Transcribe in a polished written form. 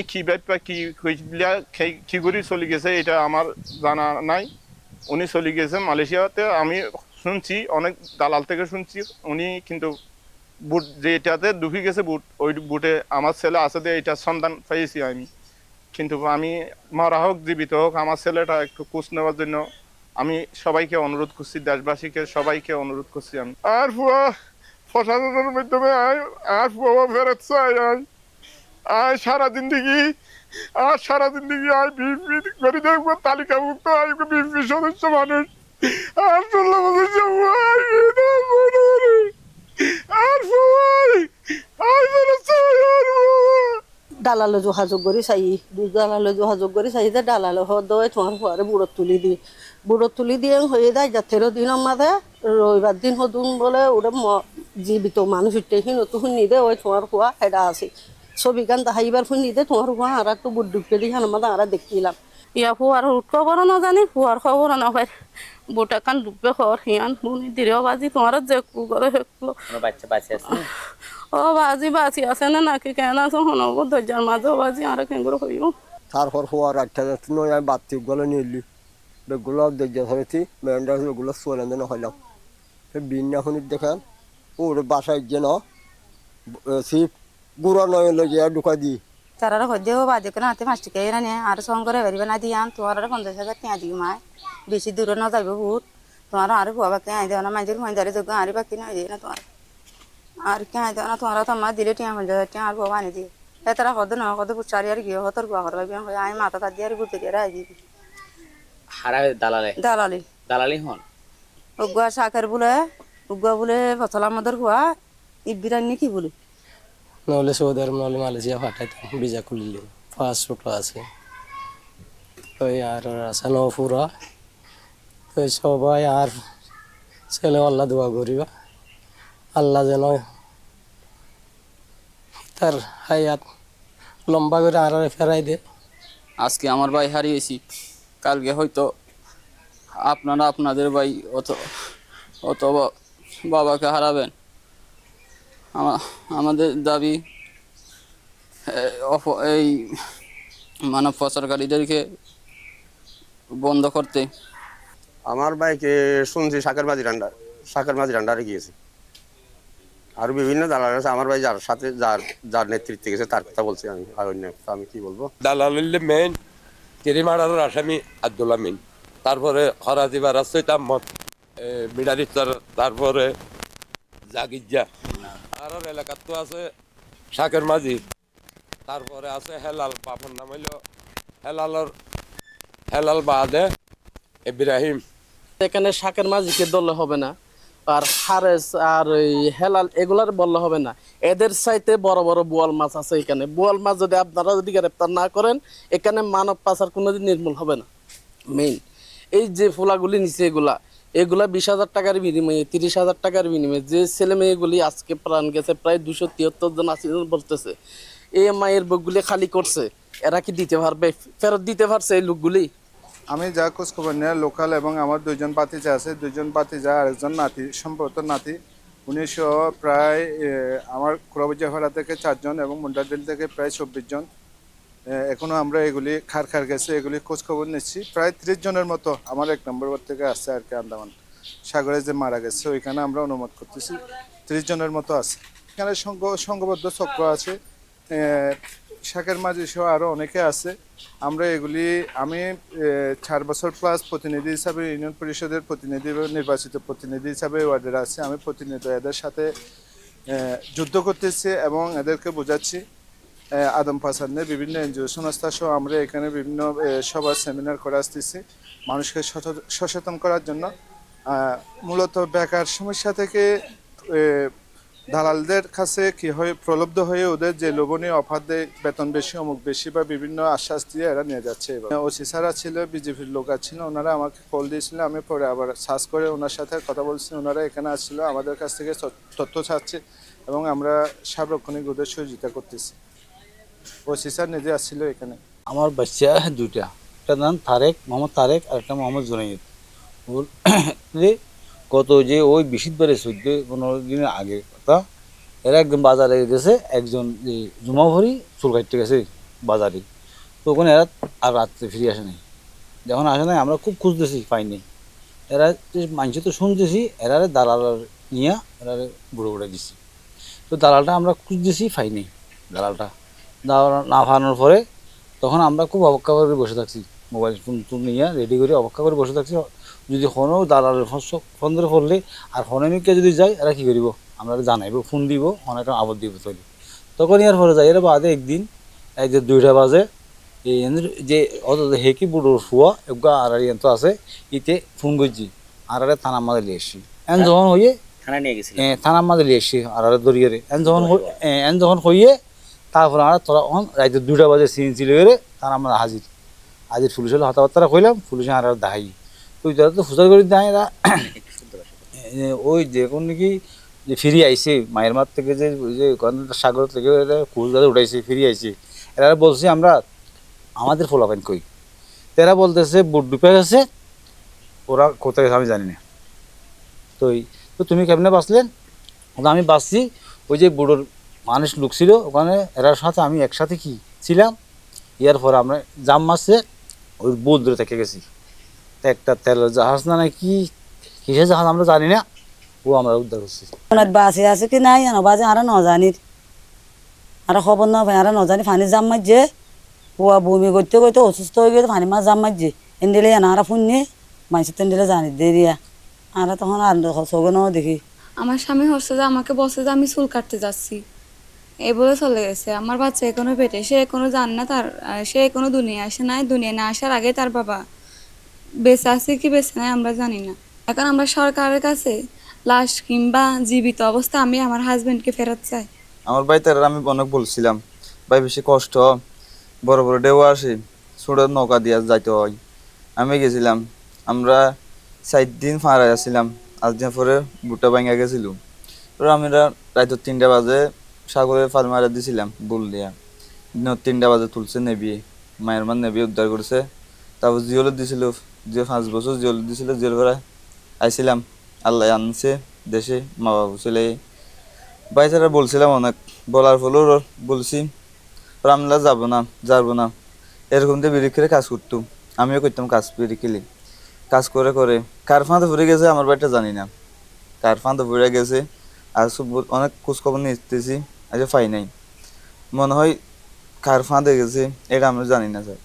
কি ব্যাপার কি কইলা কি করে চলে গেছে এটা আমার জানা নাই। উনি চলে গেছে মালয়েশিয়াতে, আমি শুনছি অনেক দালাল থেকে শুনছি উনি কিন্তু বুট যেটাতে ডুবে গেছে বুট, ওই বুটে আমার ছেলে আছে দিয়ে এটা সন্ধান পেয়েছি আমি। কিন্তু আমি মারা হোক জীবিত হোক আমার ছেলেটা একটু খোঁজ নেওয়ার জন্য আমি সবাইকে অনুরোধ করছি, দেশবাসীকে সবাইকে অনুরোধ করছি আমি। আর ফুয়া প্রশাসনের মাধ্যমে আর ফুয়া ফেরত চাই সারা জিন্দগি আর বিএনপি করে দেখবো তালিকাভুক্ত বিএনপি সদস্য মানুষ আর 16 বছর আর দালালে যোগাযোগ করি চাই, দালালে যোগাযোগ করি চাই যে দালালে হয়ে তোমার ফুয়ারে বুড়ত তুলি দিয়ে হয়ে যায় যা 13 দিনের মাঝে রবিবার দিন হতুন বলে ওটা জীবিত মানুষ উঠেছি নতুন শুনি দে ওই তোমার ফুয়া সেটা আছে ছবি গান তাহাইবার শুনি দে তোমার ফুয়া আর একটু বুট ডুবকে দিয়ে আমাদের আর দেখছিলাম ইয়া ফুয়ার উঠ খবর না জানি ফুয়ার খবর না হয় বুটা কান ডুববে খবর হিয়ান শুনি দিলেও বাজি তোমার যে করে হেকলো বাচ্চা বাঁচে আছে ও বাজি বাঁচি আছে না নাকি কেন আছে শোনাবো দরজার মাঝেও বাজি আর কেঙ্গুলো হইব। তারপর হওয়ার আটটা যাচ্ছে নয় আমি বাতিগুলো নিলি বেগুলো দরজা ধরেছি মেয়েন্ডার ওগুলো চলে দেন হইলাম বিনা শুনি দেখেন ওর বাসায় যেন সিপ গুঁড়ো নয় লইয়া ঢুকা দিই তারা হদেও বাজে করে হাতে 5 টাকা এনে আর সঙ্গে বেরিবে না দিয়ান তোমার 50,000 টাকা দিই মায় বেশি দূরে না যাবে বহুত তোমার আর ফুয়া বাকি আই দেও না মাইদের মহিদারে যোগ আর বাকি না দিয়ে না তোমার আর কে আই দেও না তোমার তো মা দিলে 50,000 টাকা আর ফুয়া আনি দিয়ে তারা কদ না কদ পুচারি আর গিয়ে হতর গুয়া করবে আমি মাথা তা দিয়ে আর গুতে দিয়ে রাই দিই হারা দালালে দালালি দালালি হন উগুয়া শাকের উগুয়া বলে ফসল আমাদের হুয়া ইবিরানি কি বলে নহলে সৌদি আরব নহলে মালয়েশিয়া পাঠাইতাম ভিসা খুলিলে পাসপোর্ট আছে ওই আর আছে নপুরা তো সবাই আর ছেলে আল্লাহ দোয়া করিবা আল্লাহ যেন তার হায়াত লম্বা করে আর ফেরাই দে। আজকে আমার ভাই হারিয়েছি, কালকে হয়তো আপনারা আপনাদের ভাই অত বাবাকে হারাবেন। আমাদের দাবি এই মানব পাচারকারীদেরকে বন্ধ করতে। আমার বাইকে শুনছি শাকের মাঝি ডান্ডারে গিয়েছে আর বিভিন্ন দালাল আছে। আমার ভাই যার সাথে যার নেতৃত্বে গেছে তার কথা বলছি আমি, আর অন্য আমি কি বলবো। দালাল মেইন কেরিমারার আসামি আব্দুল্লাহ মিন, তারপরে হরাজিবার আছে তাম্মত মিনারিস্তার, তারপরে জাগিজা আর এলাকার তো আছে শাকের মাঝি, তারপরে আছে হেলাল, বাপর নাম হইল হেলাল বাদে ইব্রাহিম। এখানে শাকের মাঝিকে ধরলে হবে না আর হারেস আর ওই হেলাল এগুলার বললে হবে না, এদের চাইতে বড় বড় বোয়াল মাছ আছে এখানে। বোয়াল মাছ যদি আপনারা যদি গ্রেপ্তার না করেন এখানে মানব পাচার কোনোদিন নির্মূল হবে না। মেইন এই যে ফুলাগুলি নিচে এগুলা 20,000 টাকার বিনিময়ে 30,000 টাকার বিনিময়ে যে ছেলে মেয়েগুলি আজকে প্রাণ গেছে প্রায় 273 জন আছে বলতেছে এই মায়ের বুকগুলি খালি করছে, এরা কি দিতে পারবে, ফেরত দিতে পারছে এই লোকগুলি? আমি যা খোঁজ খবর নেয় লোকাল এবং আমার 2জন ভাতিজা আছে, 2জন ভাতিজা আরেকজন নাতি, সম্পর্ক নাতি, 1900 প্রায় আমার কুড়াবাজারপাড়া থেকে 4 জন এবং মুন্ডারডিল থেকে প্রায় 24 জন। এখনো আমরা এগুলি খার গেছে এগুলি খোঁজ খবর নিচ্ছি। প্রায় 30 জনের মতো আমার 1 নম্বর ওয়ার্ড থেকে আসছে আর কি, আন্দামান সাগরে যে মারা গেছে ওইখানে আমরা অনুমান করতেছি 30 জনের মতো আছে। এখানে সংঘবদ্ধ চক্র আছে, শাকের মাঝি সহ আরও অনেকে আছে। আমরা এগুলি আমি 4 বছর প্লাস প্রতিনিধি হিসাবে ইউনিয়ন পরিষদের প্রতিনিধি নির্বাচিত প্রতিনিধি হিসাবে ওয়ার্ডের আছে। আমি প্রতিনিয়ত এদের সাথে যুদ্ধ করতেছি এবং এদেরকে বোঝাচ্ছি আদম পাচার নিয়ে বিভিন্ন এনজিও সংস্থা সহ আমরা এখানে বিভিন্ন সভা সেমিনার করে আসতেছি মানুষকে সচেতন করার জন্য। মূলত বেকার সমস্যা থেকে দালালদের কাছে কি হয় প্রলব্ধ হয়ে ওদের যে লোভনীয় অফার দেয়, বেতন বেশি অমুক বেশি বা বিভিন্ন আশ্বাস দিয়ে এরা নিয়ে যাচ্ছে। ওসি স্যারা ছিল, বিজেপির লোক ছিল, ওনারা আমাকে কল দিয়েছিল, আমি পরে আবার সার্চ করে ওনার সাথে কথা বলছি। ওনারা এখানে আসছিল, আমাদের কাছ থেকে তথ্য চাচ্ছে এবং আমরা সার্বক্ষণিক ওদের সহযোগিতা করতেছি। ওসি স্যার নিজে আসছিল এখানে। আমার বাচ্চা দুইটা, একটা নাম মোহাম্মদ তারেক আর একটা মোহাম্মদ জুনাইদ। ওর কত যে ওই 14-15 দিনের আগে কথা, এরা একদম বাজারে গেছে, একজন জুমা ভরি চুল কাটতে গেছে বাজারে। তো ওখানে এরা আর রাত্রে ফিরে আসে নাই। যখন আসে নাই আমরা খুব খুঁজতেছি, পাইনি। এরা মানুষ তো শুনতেছি এরা দালাল নিয়ে এরা বুড়ো উড়ে দিচ্ছি। তো দালালটা আমরা খুঁজতেছি, পাইনি দালালটা। দালাল না পাওয়ানোর পরে তখন আমরা খুব অপেক্ষা করে বসে থাকছি, মোবাইল ফোন টোন নিয়ে রেডি করে অপেক্ষা করে বসে থাকছি। যদি কোনো দালালের ফোন ধরে পড়লে আর ফোনে যদি যায় এরা কী করিব, আমরা জানাইব, ফোন দিব, অনেক আবদ দিব তৈরি। তখন ইয়ার পরে যাই এরা বাদে একদিন এই যে 2টা বাজে এই যে অত হেকি বুড়োর ফুয়া এগুলো আর তো আছে ইতে ফোন করছি আর থানার মাঝে লিয়ে এসছি। এন যখন হইয়ে থানা নিয়ে গেছিল। থানার মাঝে লিয়ে এসছি আর দরিয়ে এন যখন হইয়ে তারপরে আমরা তোরা রাইতে 2টা বাজে সিএনসি লেগে থানার মাঝে হাজির পুলিশ হলে কথাবার্তা কইলাম, পুলিশে আর দাহাই তুই তারা তো ফুচার করে দেয় এরা। ওই যে কোন নাকি যে ফিরে আইছে মায়ের মার থেকে যে সাগর থেকে কুল গাছে উঠাইছে ফিরে আইছে, এরা বলছে আমরা আমাদের ফোলাপাইন কই। এরা বলতেছে বুট ডুবে গেছে, ওরা কোথায় গেছে আমি জানি না। তো তুমি কেমনে বাঁচলেন? আমি বাঁচছি ওই যে বুড়োর মানুষ লোক ছিল ওখানে, এরার সাথে আমি একসাথে কি ছিলাম। ইয়ার পরে আমরা জাম মারছে ওই বোধ ধরে থেকে গেছি। একটা তেলের জাহাজ না কি কিসের জাহাজ আমরা জানি না, ও আমরা উদ্ধার করছি। বাসে আছে কি নাই জানো, বাজে আর নজানির আর খবর না ভাই, আর নজানি ফানি জাম মারছে। পুয়া বমি করতে করতে অসুস্থ হয়ে গেছে, ফানি মাছ জাম মারছে। এন্ডিলে আর ফুননি মাইসে তেন্ডিলে জানি দেরিয়া আর তখন আর সগে ন দেখি। আমার স্বামী হচ্ছে যে আমাকে বসে যে আমি চুল কাটতে যাচ্ছি এই বলে চলে গেছে। আমার বাচ্চা এখনো পেটে, সে এখনো জান না তার, সে এখনো দুনিয়া আসে নাই। দুনিয়া না আসার আগে তার বাবা বেঁচে আছে কি বেঁচে নাই আমরা জানি না। এখন আমরা সরকারের কাছে লাশ কিংবা জীবিত অবস্থা আমি আমার হাজবেন্ডকে ফেরত চাই। আমার ভাই তার আমি অনেক বলছিলাম ভাই বেশি কষ্ট, বড় বড় ঢেউ আসে, ছোট নৌকা দিয়ে যাইতে হয়। আমি গেছিলাম, আমরা 4 দিন ফাঁড়া আসছিলাম। আজ দিন পরে বুটটা ভাঙা গেছিল। আমরা রাত 3টা বাজে সাগরে ফাল মারা দিছিলাম বুল দিয়া। 3টা বাজে তুলছে নেবি, মায়ের মান নেবি উদ্ধার করছে। তারপর জিওল দিছিল, জিও 5 বছর জিওল দিছিল। জিওল করে আইছিলাম, আল্লাহ আনছে দেশে, মা বাবু ছেলে ভাই তারা বলছিলাম অনেক, বলার ফলেও বলছি আমরা যাবো না এরকম দিয়ে বিড়ি খেলে কাজ করতাম। আমিও করতাম কাজ, বিড়ি খেলে কাজ করে করে কার ফাঁদে পড়ে গেছে আমার বাড়িটা জানি না, কার ফাঁদে পড়ে গেছে। আর অনেক খোঁজখবর নিতেছি, আজ পাই নাই। মনে হয় কার ফাঁদে গেছে এটা আমরা জানি না স্যার।